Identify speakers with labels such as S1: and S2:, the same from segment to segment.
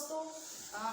S1: दोस्तों,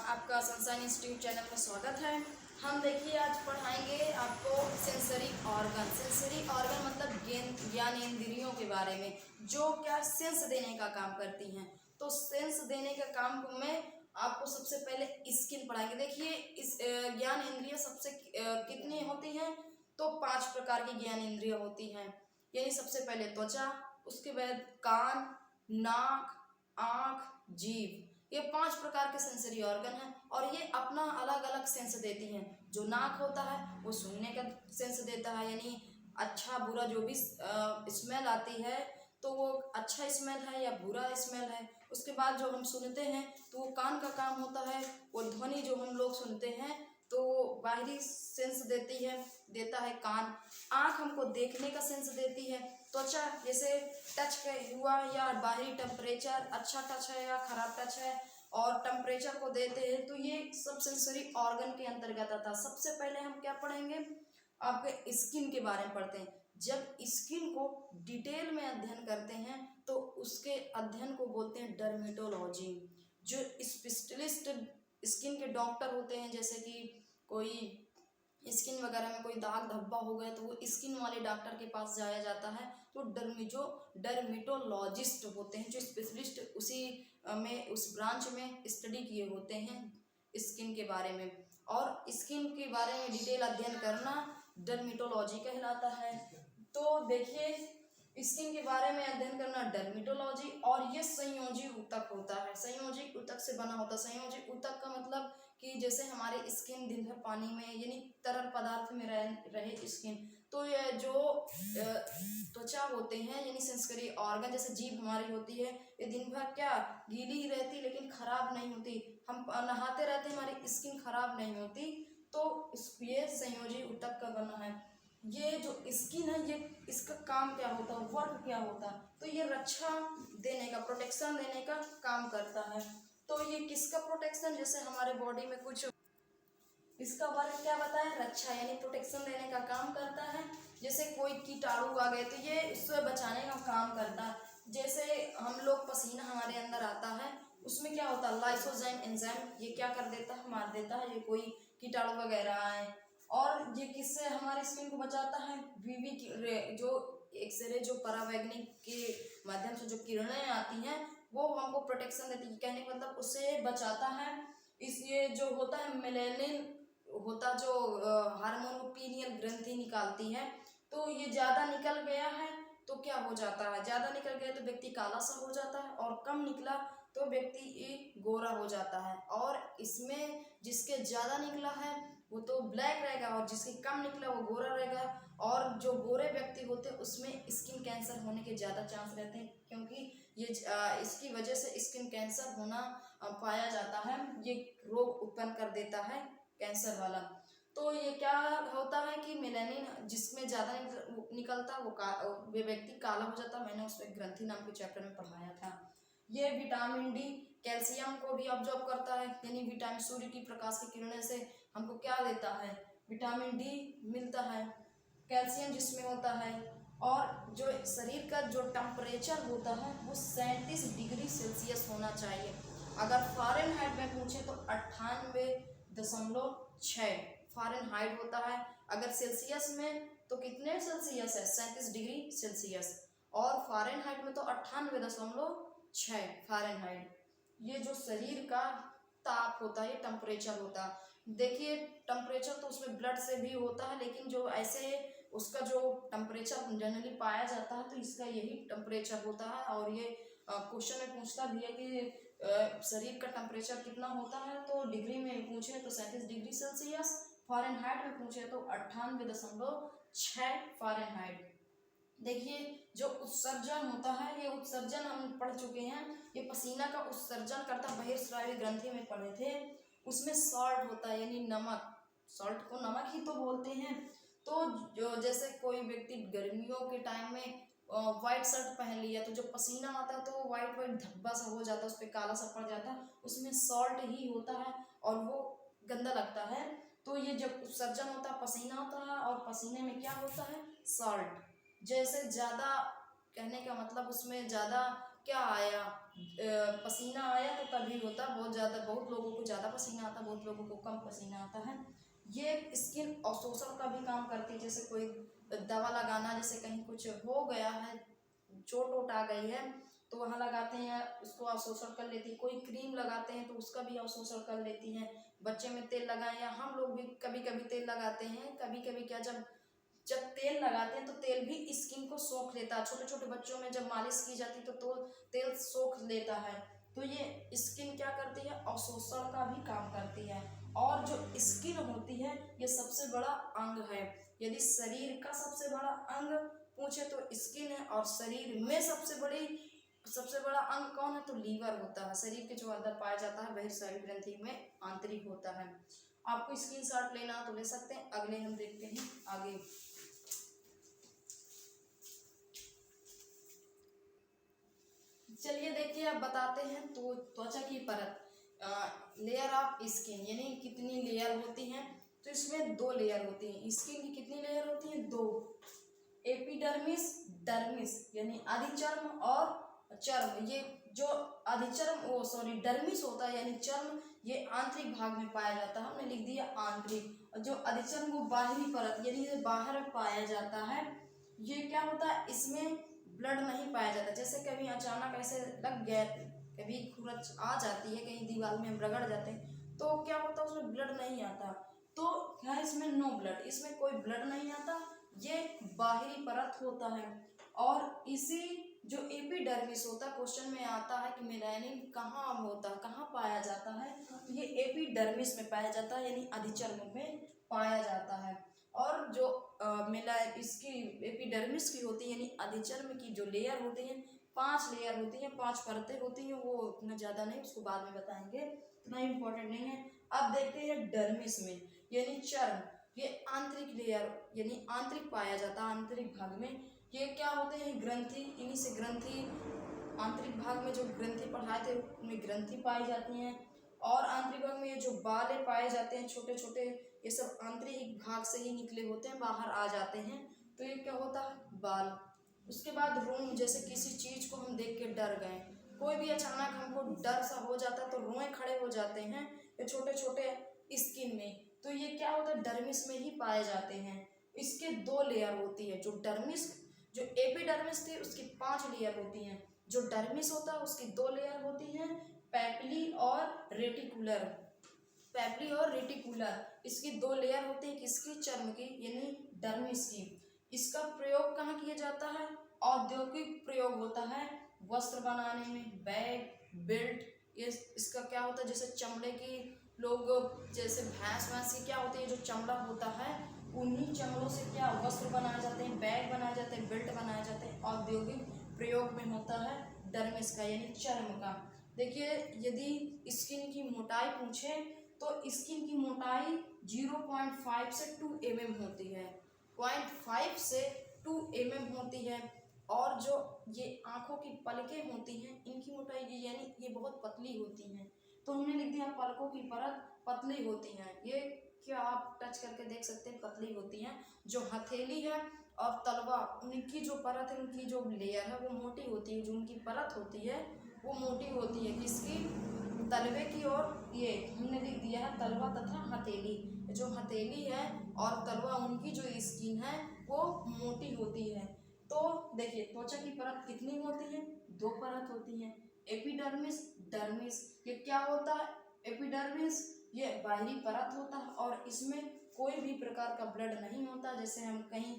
S1: आपका sunshine institute channel में स्वागत है। हम देखिए आज पढ़ाएंगे आपको सेंसरी ऑर्गन। सेंसरी ऑर्गन मतलब ज्ञान इंद्रियों के बारे में, जो क्या सेंस देने का काम करती हैं। तो सेंस देने का काम में आपको सबसे पहले स्किन पढ़ाएंगे। देखिए इस ज्ञान इंद्रिय सबसे कितनी होती हैं, तो 5 प्रकार की ज्ञान इंद्रिय होती हैं। यानी सबसे पहले त्वचा, उसके बाद कान, नाक, आँख, जीभ, ये 5 प्रकार के सेंसरी ऑर्गन हैं और ये अपना अलग अलग सेंस देती हैं। जो नाक होता है वो सूंघने का सेंस देता है, यानी अच्छा बुरा जो भी स्मेल आती है तो वो अच्छा स्मेल है या बुरा स्मेल है। उसके बाद जो हम सुनते हैं तो वो कान का काम होता है, वो ध्वनि जो हम लोग सुनते हैं तो बाहरी सेंस देता है कान। आँख हमको देखने का सेंस देती है। त्वचा जैसे टच हुआ या बाहरी टेम्परेचर, अच्छा टच है या खराब टच है, और टेम्परेचर को देते हैं, तो ये सब सेंसरी ऑर्गन के अंतर्गत आता है। सबसे पहले हम क्या पढ़ेंगे, आपके स्किन के बारे में पढ़ते हैं। जब स्किन को डिटेल में अध्ययन करते हैं तो उसके अध्ययन को बोलते हैं डर्मेटोलॉजी। जो स्पेशलिस्ट स्किन के डॉक्टर होते हैं, जैसे कि कोई स्किन वगैरह में कोई दाग धब्बा हो गया तो वो स्किन वाले डॉक्टर के पास जाया जाता है। तो डर्मेटोलॉजिस्ट होते हैं जो स्पेशलिस्ट उसी में उस ब्रांच में स्टडी किए होते हैं स्किन के बारे में। और स्किन के बारे में डिटेल अध्ययन करना डर्मेटोलॉजी कहलाता है। तो देखिए स्किन के बारे में अध्ययन करना डर्मेटोलॉजी, और ये संयोजी ऊतक होता है। संयोजी ऊतक से बना होता है। संयोजी ऊतक का मतलब कि जैसे हमारी स्किन दिन भर पानी में यानी तरल पदार्थ में रहे स्किन, तो ये जो त्वचा होते हैं यानी सेंसरी ऑर्गन, जैसे जीभ हमारी होती है, ये दिन भर क्या गीली ही रहती लेकिन खराब नहीं होती। हम नहाते रहते हमारी स्किन खराब नहीं होती। तो ये संयोजी ऊतक का बना है। ये जो स्किन है, ये इसका काम क्या होता है, वर्क क्या होता है, तो ये रक्षा देने का, प्रोटेक्शन देने का काम करता है। तो ये किसका प्रोटेक्शन, जैसे हमारे बॉडी में कुछ इसका वर्क क्या बताया, रक्षा यानी प्रोटेक्शन देने का काम करता है। जैसे कोई कीटाणु आ गए तो ये इससे बचाने का काम करता है। जैसे हम लोग पसीना हमारे अंदर आता है, उसमें क्या होता है, लाइसोजाइम एंजाइम ये क्या कर देता है, मार देता है ये कोई कीटाणु वगैरह आए। और ये किससे हमारी स्किन को बचाता है, वीवी रे, जो एक्सरे जो परावैंगनिक के माध्यम से जो किरणें आती हैं वो हमको प्रोटेक्शन देती है। कहने का मतलब उससे बचाता है। इस ये जो होता है मेलेनिन होता, जो हार्मोन पीनियल ग्रंथि निकालती है, तो ये ज़्यादा निकल गया है तो क्या हो जाता है, ज़्यादा निकल गया तो व्यक्ति काला सा हो जाता है, और कम निकला तो व्यक्ति गोरा हो जाता है। और इसमें जिसके ज़्यादा निकला है वो तो ब्लैक रहेगा, और जिसके कम निकला वो गोरा रहेगा। और जो गोरे व्यक्ति होते हैं उसमें स्किन कैंसर होने के ज़्यादा चांस रहते हैं, क्योंकि ये इसकी वजह से स्किन कैंसर होना पाया जाता है। ये रोग उत्पन्न कर देता है कैंसर वाला। तो ये क्या होता है कि मेलानिन जिसमें ज़्यादा निकलता वो व्यक्ति काला हो जाता। मैंने उसमें ग्रंथि नाम के चैप्टर में पढ़ाया था। ये विटामिन डी कैल्शियम को भी ऑब्जॉर्व करता है, यानी विटामिन सूर्य की प्रकाश की किरणें से हमको क्या देता है, विटामिन डी मिलता है। कैल्शियम जिसमें होता है। और जो शरीर का जो टेम्परेचर होता है वो 37 डिग्री सेल्सियस होना चाहिए। अगर फ़ारेनहाइट में पूछे तो 98.6 फ़ारेनहाइट होता है। अगर सेल्सियस में तो कितने सेल्सियस है, 37 डिग्री सेल्सियस, और फ़ारेनहाइट में तो 98.6 फ़ारेनहाइट। ये जो शरीर का ताप होता है, ये टेम्परेचर होता है। देखिए टेम्परेचर तो उसमें ब्लड से भी होता है, लेकिन जो ऐसे उसका जो टेम्परेचर जनरली पाया जाता है तो इसका यही टेम्परेचर होता है। और ये क्वेश्चन में पूछता भी है कि शरीर का टेम्परेचर कितना होता है, तो डिग्री में पूछे तो 37 डिग्री सेल्सियस, फ़ारेनहाइट में पूछे तो 98.6 फ़ारेनहाइट। देखिए जो उत्सर्जन होता है, ये उत्सर्जन हम पढ़ चुके हैं। ये पसीना का उत्सर्जन करता, बहिर्स्रावी ग्रंथि में पढ़े थे। उसमें सॉल्ट होता है यानी नमक, सॉल्ट को नमक ही तो बोलते हैं। तो जो जैसे कोई व्यक्ति गर्मियों के टाइम में वाइट शर्ट पहन लिया तो जो पसीना आता है तो वाइट वाइट धब्बा सा हो जाता है, उस पर काला सा पड़ जाता है, उसमें सॉल्ट ही होता है और वो गंदा लगता है। तो ये जब उत्सर्जन होता है पसीना होता है, और पसीने में क्या होता है, सॉल्ट। जैसे ज़्यादा कहने का मतलब उसमें ज़्यादा क्या आया, पसीना आया तो तभी होता, बहुत लोगों को ज़्यादा पसीना आता, बहुत लोगों को कम पसीना आता है। ये स्किन अवशोषण का भी काम करती है, जैसे कोई दवा लगाना, जैसे कहीं कुछ हो गया है, चोट वोट आ गई है तो वहाँ लगाते हैं, उसको अवशोषण कर लेती है। कोई क्रीम लगाते हैं तो उसका भी अवशोषण कर लेती है। बच्चे में तेल लगाए, या हम लोग भी कभी कभी तेल लगाते हैं, कभी कभी क्या, जब जब तेल लगाते हैं तो तेल भी स्किन को सोख लेता है। छोटे छोटे बच्चों में जब मालिश की जाती है तो तेल सोख लेता है। तो ये स्किन क्या करती है, अवशोषण का भी काम करती है। और जो स्किन होती है ये सबसे बड़ा अंग है। यदि शरीर का सबसे बड़ा अंग पूछे तो स्किन है, और शरीर में सबसे बड़ा अंग कौन है, तो लीवर होता है। शरीर के जो अंदर पाया जाता है बहिर्शरीर ग्रंथि में आंतरिक होता है। आपको स्क्रीनशॉट लेना तो ले सकते हैं। अगले हम देखते हैं आगे। चलिए देखिए, अब बताते हैं तो त्वचा की परत, लेयर ऑफ स्किन, यानी कितनी लेयर होती हैं। तो इसमें 2 लेयर होती हैं। स्किन की कितनी लेयर होती हैं, 2। एपिडर्मिस, डर्मिस, यानी अधिचर्म और चर्म। ये जो डर्मिस होता है यानी चर्म, ये आंतरिक भाग में पाया जाता है, हमने लिख दिया आंतरिक। और जो अधिचर्म वो बाहरी परत, यानी ये बाहर पाया जाता है। ये क्या होता है, इसमें ब्लड नहीं पाया जाता। जैसे कभी अचानक ऐसे लग गया, कभी खुरच आ जाती है, कहीं दीवार में हम रगड़ जाते हैं तो क्या होता है, उसमें ब्लड नहीं आता। तो क्या है, इसमें नो ब्लड, इसमें कोई ब्लड नहीं आता, ये बाहरी परत होता है। और इसी जो एपिडर्मिस होता है, क्वेश्चन में आता है कि मेलानिन कहाँ होता है, कहाँ पाया जाता है, तो ये एपिडर्मिस में पाया जाता है, यानी अधिचर्म में पाया जाता है। और जो इसकी एपिडर्मिस की होती है, यानी अधिचर्म की जो लेयर होती है, 5 लेयर होती हैं, 5 परतें होती हैं। वो उतना ज़्यादा नहीं, उसको बाद में बताएंगे, इतना इम्पोर्टेंट नहीं है। अब देखते हैं डर्मिस में, यानी चर्म, ये आंतरिक लेयर, यानी आंतरिक पाया जाता है, आंतरिक भाग में। ये क्या होते हैं, ग्रंथि, इन्हीं से ग्रंथि, आंतरिक भाग में जो ग्रंथि पढ़ाए थे उनमें ग्रंथि पाई जाती हैं। और आंतरिक भाग में ये जो बाल पाए जाते हैं छोटे छोटे, ये सब आंतरिक भाग से ही निकले होते हैं, बाहर आ जाते हैं, तो ये क्या होता है, बाल। उसके बाद रोम, जैसे किसी चीज को हम देख के डर गए, कोई भी अचानक हमको डर सा हो जाता है तो रोए खड़े हो जाते हैं, ये छोटे छोटे स्किन में, तो ये क्या होता है, डर्मिस में ही पाए जाते हैं। इसके 2 लेयर होती है, जो एपिडर्मिस थी उसकी 5 लेयर होती हैं, जो डर्मिस होता है उसकी 2 लेयर होती हैं, पैपिली और रेटिकुलर। इसकी 2 लेयर होती है, किसकी, चर्म की, यानी डर्मिस की। इसका प्रयोग कहाँ किया जाता है, औद्योगिक प्रयोग होता है, वस्त्र बनाने में, बैग, बेल्ट। ये इसका क्या होता है, जैसे चमड़े की लोग, जैसे भैंस की क्या होती है, जो चमड़ा होता है उन्हीं चमड़ों से क्या वस्त्र बनाए जाते हैं, बैग बनाए जाते हैं, बेल्ट बनाए जाते हैं। औद्योगिक प्रयोग में होता है डर्मिस का, यानी चर्म का। देखिए, यदि स्किन की मोटाई पूछे तो स्किन की मोटाई 0.5 से 2 mm होती है, 0.5 से 2 mm होती है। और जो ये आंखों की पलकें होती हैं, इनकी मोटाई यानी ये बहुत पतली होती हैं, तो हमने लिख दिया पलकों की परत पतली होती हैं। ये क्या आप टच करके देख सकते हैं, पतली होती हैं। जो हथेली है और तलवा, उनकी जो परत है, उनकी जो लेयर है वो मोटी होती है, जो उनकी परत होती है वो मोटी होती है, किसकी, तलवे की। और ये हमने लिख दिया है तलवा तथा हथेली, जो हथेली है और तलवा, उनकी जो स्किन है वो मोटी होती है। तो देखिए, त्वचा की परत कितनी होती है, 2 परत होती है, एपिडर्मिस, डर्मिस। ये क्या होता है, एपिडर्मिस ये बाहरी परत होता है और इसमें कोई भी प्रकार का ब्लड नहीं होता। जैसे हम कहीं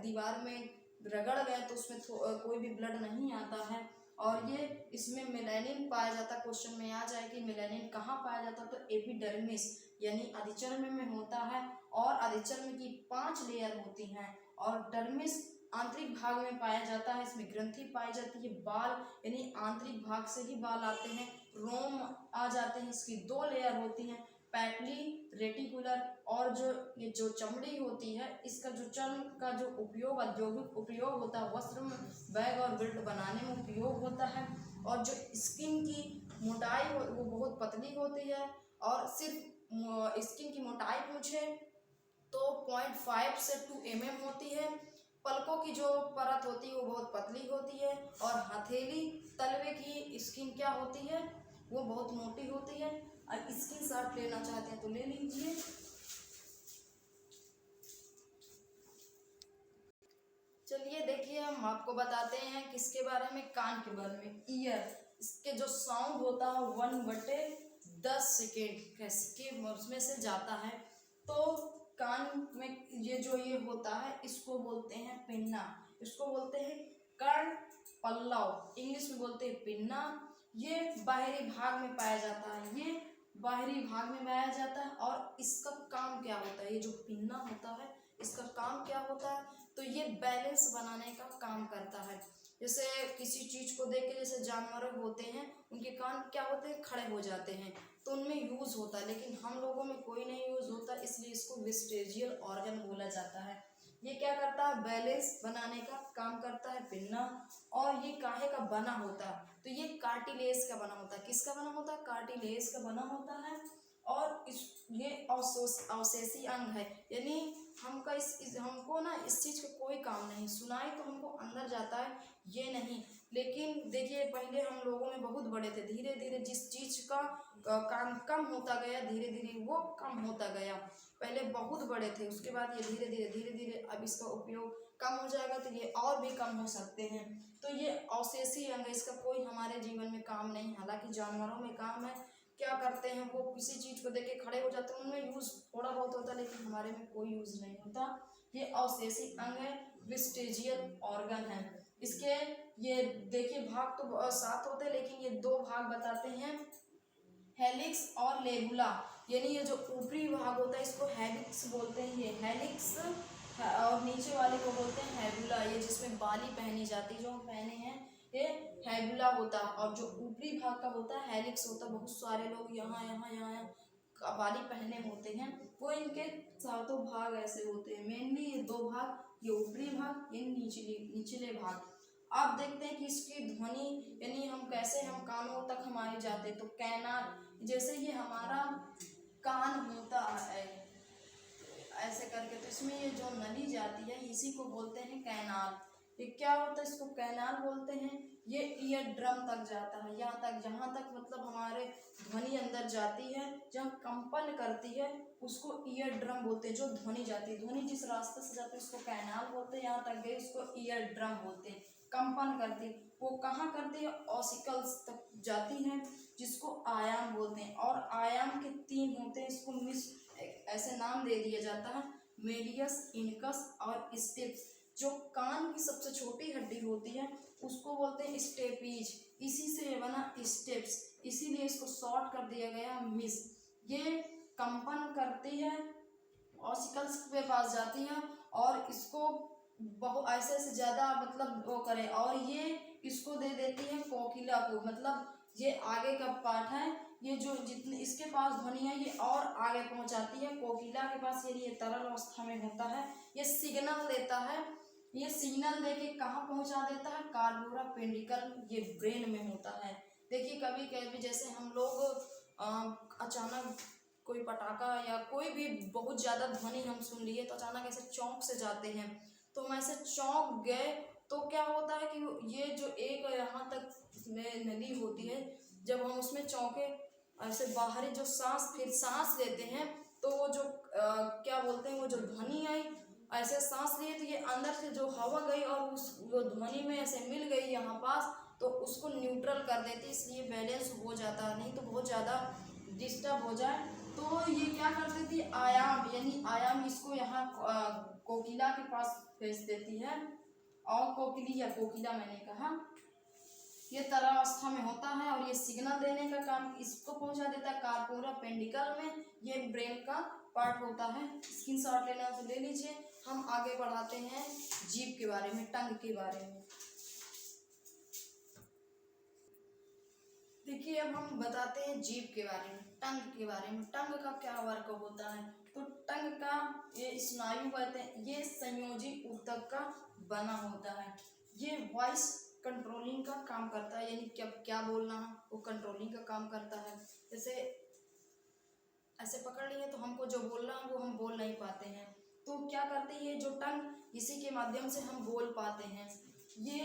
S1: दीवार में रगड़ गए तो उसमें कोई भी ब्लड नहीं आता है। और ये इसमें मेलानिन पाया जाता, क्वेश्चन में आ जाए कि मेलानिन कहाँ पाया जाता, तो एपिडर्मिस यानी अधिचर्म में होता है। और अधिचर्म की 5 लेयर होती हैं। और डर्मिस आंतरिक भाग में पाया जाता है, इसमें ग्रंथि पाई जाती है, बाल यानी आंतरिक भाग से ही बाल आते हैं, रोम आ जाते हैं, इसकी 2 लेयर होती हैं, पैटली, रेटिकुलर। और ये जो चमड़ी होती है, इसका जो चर्म का जो उपयोग, औद्योगिक उपयोग होता है, वस्त्र में, बैग और बेल्ट बनाने में उपयोग होता है। और जो स्किन की मोटाई वो बहुत पतली होती है। और सिर्फ स्किन की मोटाई पूछे तो 0.5 से 2 mm होती है। पलकों की जो परत होती है वो बहुत पतली होती है। और हथेली तलवे की स्किन क्या होती है, वो बहुत मोटी होती है। और स्किन शॉट लेना चाहते हैं तो ले लीजिए। चलिए देखिए, हम आपको बताते हैं किसके बारे में, कान के बारे में। ईयर, इसके जो साउंड होता है 1/10 सेकेंड के उसमें से जाता है। तो कान में ये होता है, इसको बोलते हैं पिन्ना, इसको बोलते हैं कर्ण पल्लव, इंग्लिश में बोलते हैं पिन्ना। ये बाहरी भाग में पाया जाता है, ये बाहरी भाग में पाया जाता है। और इसका काम क्या होता है, ये जो पिन्ना होता है इसका काम क्या होता है, तो ये बैलेंस बनाने का काम करता है। जैसे किसी चीज को देख के, जैसे जानवर होते हैं उनके कान क्या होते हैं, खड़े हो जाते हैं, तो उनमें यूज होता है, लेकिन हम लोगों में कोई नहीं यूज होता, इसलिए इसको वेस्टिजियल ऑर्गन बोला जाता है। ये क्या करता है, बैलेंस बनाने का काम करता है पिन्ना। और ये काहे का बना होता है, तो ये कार्टिलेज का बना होता है। किसका बना होता है, कार्टिलेज का बना होता है। और ये अवशेषी अंग है, यानी हमको ना इस चीज का कोई काम नहीं, सुनाई तो हमको अंदर जाता है, ये नहीं। लेकिन देखिए, पहले हम लोगों में बहुत बड़े थे, धीरे धीरे जिस चीज का काम कम होता गया, धीरे धीरे वो कम होता गया। पहले बहुत बड़े थे, उसके बाद ये धीरे धीरे अब इसका उपयोग कम हो जाएगा, तो ये और भी कम हो सकते हैं। तो ये अवशेषी अंग है, इसका कोई हमारे जीवन में काम नहीं। हालांकि जानवरों में काम है, क्या करते हैं वो किसी चीज को देख के खड़े हो जाते हैं, उनमें यूज थोड़ा बहुत होता है, लेकिन हमारे में कोई यूज नहीं होता। ये अवशेषी अंग है, वेस्टिजियल ऑर्गन है। इसके ये देखिए भाग तो 7 होते हैं, लेकिन ये 2 भाग बताते हैं, हेलिक्स और लेबुला। यानी ये जो ऊपरी भाग होता है इसको हेलिक्स बोलते हैं, ये हेलिक्स, और नीचे वाले को बोलते हैं हेबुला। ये जिसमें बाली पहनी जाती है, जो हम पहने हैं, ये हेबुला होता है। और जो ऊपरी भाग का होता है हेलिक्स होता है। बहुत सारे लोग यहाँ यहाँ यहाँ बाली पहने होते हैं, वो इनके 7 भाग ऐसे होते हैं। मेनली ये 2 भाग, ये ऊपरी भाग, ये निचले भाग। आप देखते हैं कि इसकी ध्वनि, यानी हम कैसे हम कानों तक हमारे जाते हैं, तो कैनाल, जैसे ये हमारा कान होता है ऐसे करके, तो इसमें ये जो नली जाती है इसी को बोलते हैं कैनाल। ये क्या होता है, इसको कैनाल बोलते हैं। ये ईयर ड्रम तक जाता है, यहाँ तक, जहाँ तक मतलब हमारे ध्वनि अंदर जाती है, जहाँ कंपन करती है उसको ईयर ड्रम बोलते हैं। जो ध्वनि जाती है, ध्वनि जिस रास्ते से जाती है उसको कैनाल बोलते हैं, यहाँ तक गई उसको ईयर ड्रम बोलते हैं। कंपन करती, वो कहाँ करती है, ऑसिकल्स तक जाती है, जिसको आयाम बोलते हैं। और आयाम के 3 होते हैं, इसको ऐसे नाम दे दिया जाता है, मेडियस, इनकस और स्टेप्स। जो कान की सबसे छोटी हड्डी होती है उसको बोलते हैं स्टेपीज, इसी से ये बना स्टेप्स, इसीलिए इसको शॉर्ट कर दिया गया मिस। ये कंपन करती है, ऑसिकल्स के पास जाती है, और इसको बहुत ऐसे से ज्यादा मतलब वो करे, और ये इसको दे देती है कोकिला को, मतलब ये आगे का पार्ट है, ये जो जितने इसके पास ध्वनि है ये और आगे पहुंचाती है कोकिला के पास, यानी ये तरल अवस्था में होता है। ये सिग्नल देता है, ये सिग्नल देके कहाँ पहुंचा देता है, कार्बोरा पेंडिकल, ये ब्रेन में होता है। देखिए कभी कभी जैसे हम लोग अचानक कोई पटाखा या कोई भी बहुत ज्यादा ध्वनि हम सुन लिए, तो अचानक ऐसे चौंक से जाते हैं, तो हम ऐसे चौंक गए, तो क्या होता है कि ये जो एक यहाँ तक में नली होती है, जब हम उसमें चौंके, ऐसे बाहरी जो फिर सांस लेते हैं, तो वो जो क्या बोलते हैं, वो जो ध्वनि आई, ऐसे सांस लिए तो ये अंदर से जो हवा गई और वो ध्वनि में ऐसे मिल गई यहाँ पास, तो उसको न्यूट्रल कर देती, इसलिए बैलेंस हो जाता है। नहीं तो बहुत ज़्यादा डिस्टर्ब हो जाए तो ये क्या कर देती है, आयाम, यानी आयाम इसको यहाँ कोकिला के पास भेज देती है। और कोकिला मैंने कहा, ये तरलावस्था में होता है, और ये सिग्नल देने का काम इसको पहुंचा देता है कार्पोरा पेंडिकल में, ये ब्रेन का पार्ट होता है। स्क्रीनशॉट लेना तो ले लीजिए। हम आगे बढ़ाते हैं जीभ के बारे में, टंग के बारे में। देखिए अब हम बताते हैं जीभ के बारे में, टंग के बारे में। टंग का क्या वर्क होता है, तो टंग का ये स्नायु कहते हैं, ये संयोजी ऊतक का बना होता है। ये वॉइस कंट्रोलिंग का काम करता है, यानी क्या बोलना है वो कंट्रोलिंग का काम करता है। जैसे ऐसे पकड़ लिए तो हमको जो बोलना है वो हम बोल नहीं पाते हैं, तो क्या करती है जो टंग, इसी के माध्यम से हम बोल पाते हैं। ये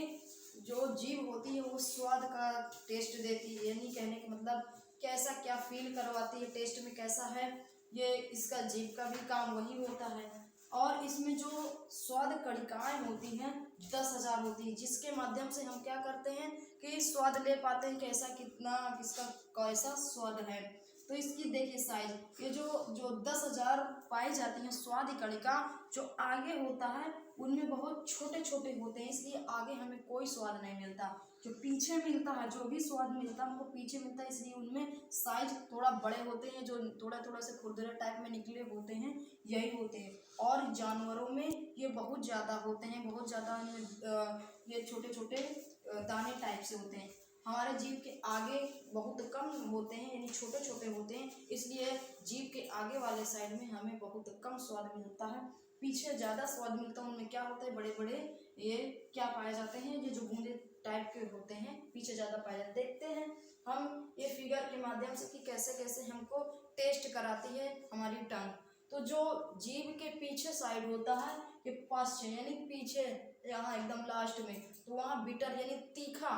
S1: जो जीभ होती है वो स्वाद का टेस्ट देती है, यानी कहने का मतलब कैसा क्या फील करवाती है, टेस्ट में कैसा है, ये इसका जीभ का भी काम वही होता है। और इसमें जो स्वाद कणिकाएं होती हैं 10,000 होती है, जिसके माध्यम से हम क्या करते हैं कि स्वाद ले पाते हैं कैसा कितना किसका कैसा स्वाद है। तो इसकी देखिए साइज, ये जो 10,000 पाई जाती हैं स्वाद कणिका, जो आगे होता है उनमें बहुत छोटे छोटे होते हैं, इसलिए आगे हमें कोई स्वाद नहीं मिलता। जो पीछे मिलता है, जो भी स्वाद मिलता है हमको पीछे मिलता है, इसलिए उनमें साइज थोड़ा बड़े होते हैं, जो थोड़ा थोड़ा से खुरदरे टाइप में निकले होते हैं, यही होते हैं। और जानवरों में ये बहुत ज़्यादा होते हैं, बहुत ज़्यादा ये छोटे छोटे दाने टाइप से होते हैं। हमारे जीभ के आगे बहुत कम होते हैं, यानी छोटे छोटे होते हैं, इसलिए जीभ के आगे वाले साइड में हमें बहुत कम स्वाद मिलता है, पीछे ज़्यादा स्वाद मिलता है। उनमें क्या होता है, बड़े बड़े ये क्या पाए जाते हैं, ये जो बूंदे टाइप के होते हैं पीछे ज़्यादा पाए जाते हैं। देखते हैं हम ये फिगर के माध्यम से कि कैसे कैसे हमको टेस्ट कराती है हमारी टंग। तो जो जीभ के पीछे साइड होता है ये पाश्च यानी पीछे यहाँ एकदम लास्ट में, तो वहाँ बिटर यानी तीखा,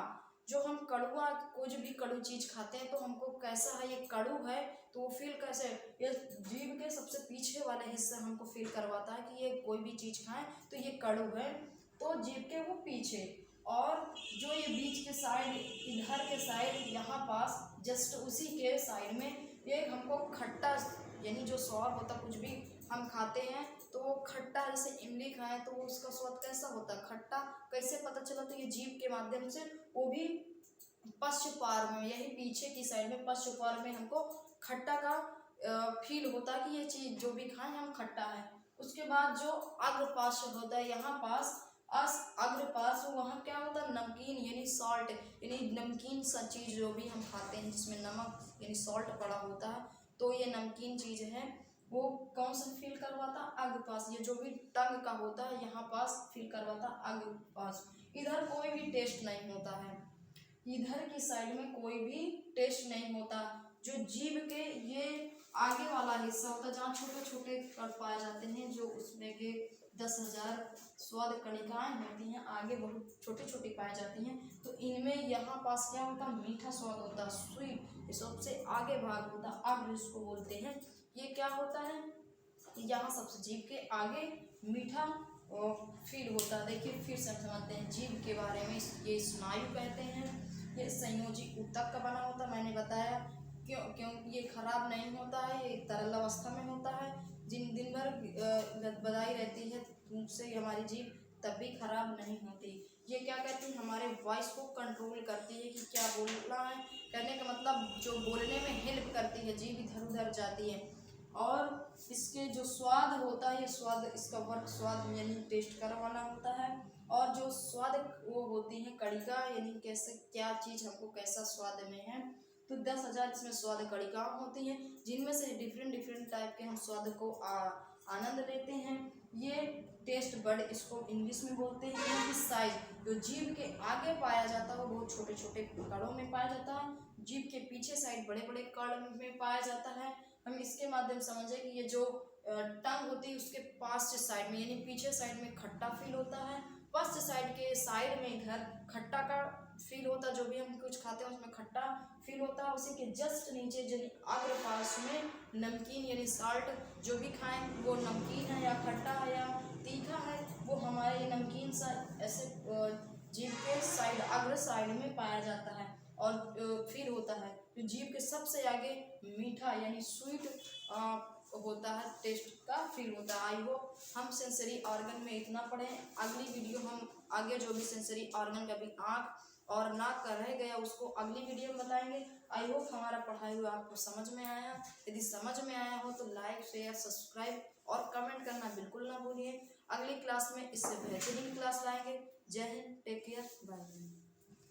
S1: जो हम कड़वा कुछ भी कड़ू चीज़ खाते हैं तो हमको कैसा है ये कड़ू है, तो वो फील कैसे, ये जीभ के सबसे पीछे वाला हिस्सा हमको फील करवाता है कि ये कोई भी चीज़ खाएं तो ये कड़ू है, तो जीभ के वो पीछे। और जो ये बीच के साइड, इधर के साइड यहाँ पास जस्ट उसी के साइड में ये हमको खट्टा, यानी जो स्वाद होता कुछ भी हम खाते हैं तो वो खट्टा, जैसे इमली खाएं तो वो उसका स्वाद कैसा होता है, खट्टा, कैसे पता चला, तो ये जीभ के माध्यम से, वो भी पश्चपार में, यही पीछे की साइड में पश्चपार में हमको खट्टा का फील होता है कि ये चीज़ जो भी खाएं हम खट्टा है। उसके बाद जो अग्रपाश होता है यहाँ पास, अग्रपाश, वहाँ क्या होता है, नमकीन यानी सॉल्ट, यानी नमकीन सा चीज़ जो भी हम खाते हैं जिसमें नमक यानी सॉल्ट पड़ा होता है, तो ये नमकीन चीज़ है, वो कौन सा फील करवाता, अग्रपाश। ये जो भी टंग का होता है यहाँ पास फील करवाता अग्रपाश। इधर कोई भी टेस्ट नहीं होता है, इधर की साइड में कोई भी टेस्ट नहीं होता। जो जीभ के ये आगे वाला हिस्सा होता है जहाँ छोटे छोटे कण पाए जाते हैं, जो उसमें के 10,000 स्वाद कणिकाएं होती हैं, आगे बहुत छोटी छोटी पाई जाती हैं, तो इनमें यहाँ पास क्या होता है, मीठा स्वाद होता है, स्वीट, ये सबसे आगे भाग होता है, अग्र इसको बोलते हैं। ये क्या होता है, यहाँ सबसे जीभ के आगे मीठा फील होता है। देखिए फिर से हम समझते हैं जीभ के बारे में, ये स्नायु कहते हैं, ये संयोजी ऊतक का बना होता है, मैंने बताया क्योंकि ये खराब नहीं होता है, ये तरल अवस्था में होता है, दिन भर बधाई रहती है उनसे हमारी जीभ तब भी खराब नहीं होती। ये क्या कहती है, हमारे वॉइस को कंट्रोल करती है कि क्या बोलना है, कहने का मतलब जो बोलने में हेल्प करती है, जीभ इधर उधर जाती है। और इसके जो स्वाद होता है, ये स्वाद इसका वर्क स्वाद यानी टेस्ट करवाना होता है। और जो स्वाद वो होती है कणिका, यानी कैसे क्या चीज़ हमको कैसा स्वाद में है, तो 10,000 इसमें स्वाद कणिका होती हैं, जिनमें से डिफरेंट डिफरेंट टाइप के हम स्वाद को आनंद लेते हैं। ये टेस्ट बड इसको इंग्लिश में बोलते हैं। इनकी साइज जो जीभ के आगे पाया जाता है वो बहुत छोटे छोटे कणों में पाया जाता है, जीभ के पीछे साइड बड़े बड़े कण में पाया जाता है। हम इसके माध्यम से समझे कि ये जो टंग होती है उसके पास साइड में यानी पीछे साइड में खट्टा फील होता है, फर्स्ट साइड के साइड में इधर खट्टा का फील होता है, जो भी हम कुछ खाते हैं उसमें खट्टा फील होता है। उसी के जस्ट नीचे यानी अग्र पास में नमकीन यानी साल्ट, जो भी खाएं वो नमकीन है या खट्टा है या तीखा है, वो हमारे नमकीन सा ऐसे जीभ के साइड अग्र साइड में पाया जाता है और फील होता है। जो जीभ के सबसे आगे मीठा यानी स्वीट होता है, टेस्ट का फील होता है। आई होप हम सेंसरी ऑर्गन में इतना पढ़े। अगली वीडियो हम आगे जो भी सेंसरी ऑर्गन का भी आँख और नाक का रह गया उसको अगली वीडियो में बताएंगे। आई होप हमारा पढ़ाई हुआ आपको समझ में आया। यदि समझ में आया हो तो लाइक शेयर सब्सक्राइब और कमेंट करना बिल्कुल ना भूलिए। अगली क्लास में इससे बेहतरीन क्लास लाएंगे। जय हिंद, टेक केयर, बाय बाय।